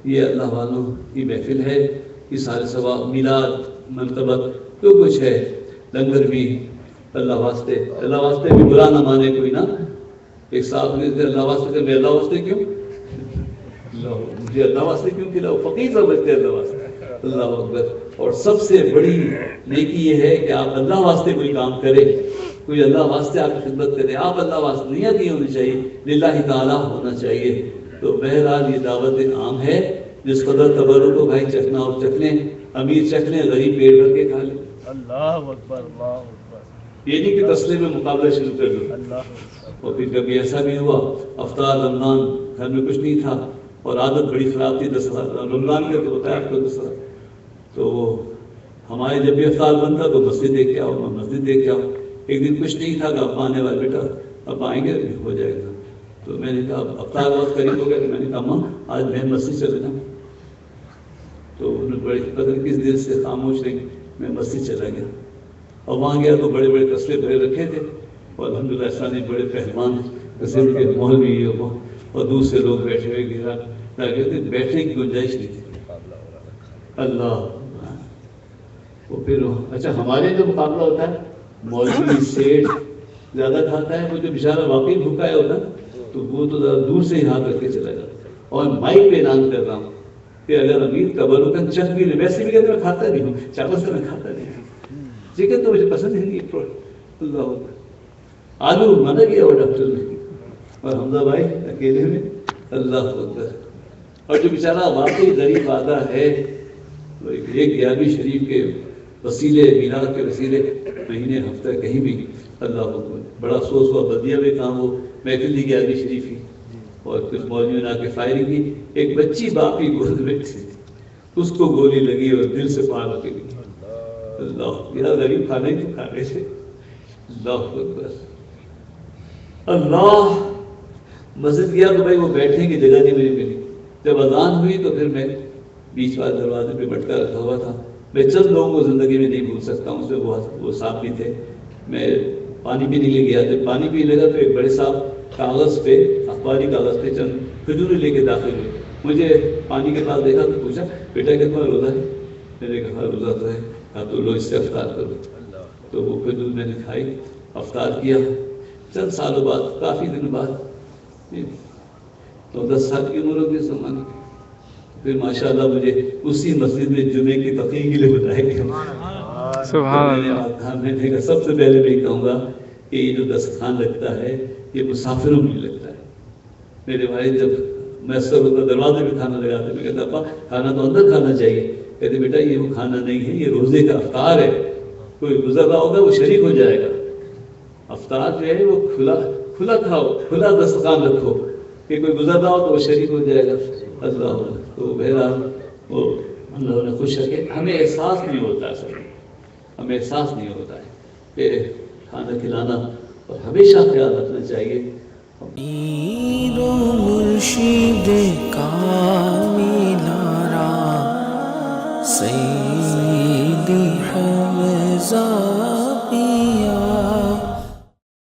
یہ اللہ والوں کی محفل ہے، یہ سارے ثواب میلاد منقبت جو کچھ ہے، لنگر بھی اللہ واسطے بھی برا نہ مانے کوئی نا. ایک صاحب نے اللہ واسطے کہ میں اللہ واسطے کیوں، مجھے اللہ واسطے کیوں کھلاؤ، فقیر سمجھتے اللہ واسطے. اللہ اکبر. اور سب سے بڑی نیکی یہ ہے کہ آپ اللہ واسطے کوئی کام کرے، کوئی اللہ واسطے آپ کی خدمت کرے. آپ اللہ واسطے نیت نہیں ہونی چاہیے، للہ تعالیٰ ہونا چاہیے. تو بہرحال یہ دعوت عام ہے، جس قدر تبرک کو بھائی چکھنا اور چکھ لیں، امیر چکھ لیں، غریب پیٹ بھر کے کھا لیں. اللہ اکبر اللہ اکبر. یہ نہیں کہ تسلے میں مقابلہ شروع کر دو. اور پھر کبھی ایسا بھی ہوا افطار رمضان گھر میں کچھ نہیں تھا اور عادت بڑی خراب تھی، 10 رمضان کا تو بتایا آپ کو 10. تو ہمارے جب بھی افطار بنتا تو مسجد دیکھ کے آؤ، میں مسجد دیکھ کے آؤ. ایک دن کچھ نہیں تھا کہ اب آنے والے بیٹا اب آئیں گے ہو جائے گا. تو میں نے کہا افطار بہت قریب ہو گیا، تو میں نے کہا ماں آج میں مسجد چلے جاؤں. تو انہوں نے بڑے قدر کس دل سے خاموش رہی، میں مسجد چلا گیا. اور وہاں گیا تو بڑے بڑے تسلے بھرے رکھے تھے اور الحمدللہ اسلامی بڑے پہلوان قسم کے مولوی اور دوسرے لوگ بیٹھے ہوئے گرا تاکہ بیٹھنے کی گنجائش نہیں تھی. اللہ. وہ پھر اچھا ہمارے جو مقابلہ ہوتا ہے مولوی سیٹ زیادہ کھاتا ہے، وہ جو بیچارہ واقعی بھوکا ہے ہوتا ہے تو وہ تو ذرا دور سے ہی ہاتھ رکھ کے چلا جاتا. اور مائک پہ اعلان کر رہا ہوں کہ اگر امیر تبرکن چکھ بھی لے، ویسے بھی کہتے میں کھاتا نہیں ہوں، چاول سے میں کھاتا نہیں ہوں، چکن تو مجھے پسند ہی نہیں. اللہ آلو منع کیا وہ ڈاکٹر نے اور حمزہ بھائی اکیلے میں. اللہ اکبر. اور جو بیچارہ واقعی غریب آدھا ہے ایک گیارہویں شریف کے وسیلے میلاد کے وسیلے مہینے ہفتہ کہیں بھی. اللہ اکبر. بڑا افسوس ہوا بدیا میں کام ہو محفل دی گیارہویں شریف ہی اور کچھ مولویوں نے آ کے فائرنگ کی. ایک بچی باپ کی گود میں تھی، اس کو گولی لگی اور دل سے پار ہو کے گئی. اللہ. میرا غریب کھانے تو کھا رہے تھے. اللہ اکبر. اللہ. مسجد گیا تو بھائی وہ بیٹھنے کی جگہ نہیں مجھے ملی. جب اذان ہوئی تو پھر میں بیچ والے دروازے پہ مٹکا رکھا ہوا تھا. میں چند لوگوں کو زندگی میں نہیں بھول سکتا ہوں، اس میں وہ صاحب بھی تھے. میں پانی پینے لے گیا، جب پانی پینے لگا تو ایک بڑے صاحب کاغذ پہ اخباری کاغذ پہ چند کھجوریں لے کے داخل ہوئے. مجھے پانی کے پاس دیکھا تو پوچھا بیٹا کیا تمہارا روزہ ہے؟ میں نے کہا روزہ تو ہے. کہا تو لو اس سے افطار کرو. تو وہ کھجور میں نے کھائی، افطار کیا. چند سالوں بعد، کافی دن بعد، تو 10 سال کی عمر ہوگی زمانے کی، پھر ماشاءاللہ مجھے اسی مسجد میں جمعے کی تقریر کے لیے بتایا گیا. سبحان اللہ. میں نے کہا سب سے پہلے میں کہوں گا کہ یہ جو دسترخوان لگتا ہے یہ مسافروں میں لگتا ہے. میرے بھائی جب میسر ہوتا دروازے پہ کھانا لگاتے میں کہتا ابا کھانا تو اندر کھانا چاہیے. کہتے بیٹا یہ وہ کھانا نہیں ہے، یہ روزے کا افطار ہے. کوئی گزر رہا ہوگا وہ شریک ہو جائے گا. افطار جو ہے وہ کھلا کھاؤ، کھلا دسترخوان رکھو کہ کوئی گزر رہا ہو تو وہ شریک ہو جائے گا. اللہ. تو بہرحال وہ اللہ نے خوش رکھے. ہمیں احساس نہیں ہوتا ہے، ہمیں احساس نہیں ہوتا ہے کہ کھانا کھلانا اور ہمیشہ خیال رکھنا چاہیے. مرشد کامل را